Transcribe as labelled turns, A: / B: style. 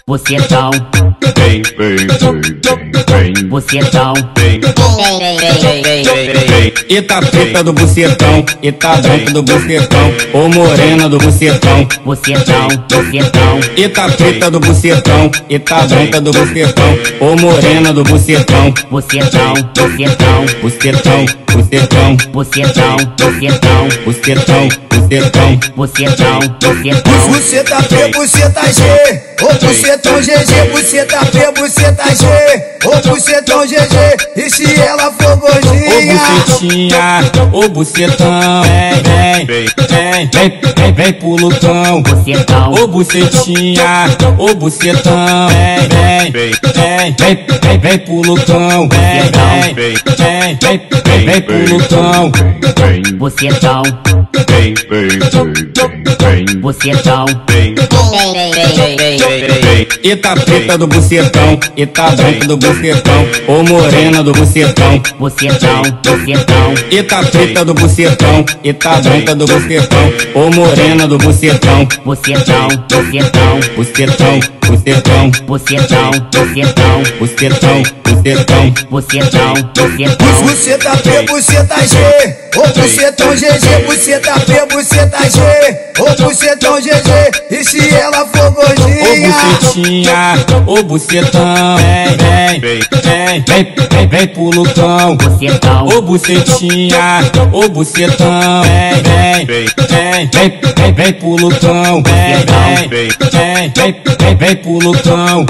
A: bucetão,
B: vem, vem, vem, vem,
A: bucetão,
B: vem,
C: E tá preta do bucetão, e tá branca do bucetão, ou morena do bucetão.
A: bucetão, bucetão,
C: E tá preta do bucetão, e tá branca do bucetão, ou morena do bucetão.
A: bucetão, bucetão,
C: Bucetão, bucetão,
A: bucetão, bucetão,
C: bucetão, bucetão.
A: bucetão, bucetão,
D: Buceta P, buceta G, ô bucetão GG, buceta P, buceta G, ô bucetão GG, e se ela for
C: Ô
D: gordinha?
C: bucetinha, ô bucetão, vem, vem, vem, vem, vem pro lutão.
A: bucetão,
C: Ô bucetinha, ô bucetão, vem, vem, vem, vem, vem pro lutão. Vem, vem, vem, vem, vem pro lutão.
B: vem,
A: bucetão,
B: vem, vem, vem,
A: bucetão,
B: vem,
C: E tá preta do bucetão, e tá branca do bucetão, ou morena do bucetão.
A: bucetão, bucetão,
C: E tá preta do bucetão, e tá branca do bucetão, ou morena do bucetão.
A: bucetão, bucetão,
C: Bucetão, bucetão,
A: bucetão, bucetão,
C: bucetão, bucetão.
A: bucetão, bucetão,
D: Buceta P, buceta G, ô bucetão GG, buceta P, buceta G, ô bucetão GG, e se ela for
C: Ô
D: gordinha?
C: bucetinha, ô bucetão, vem, vem, vem, vem, vem pro lutão.
A: bucetão,
C: Ô bucetinha, ô bucetão, vem, vem, vem, vem, vem pro lutão. Vem, vem, vem, vem, vem pro lutão.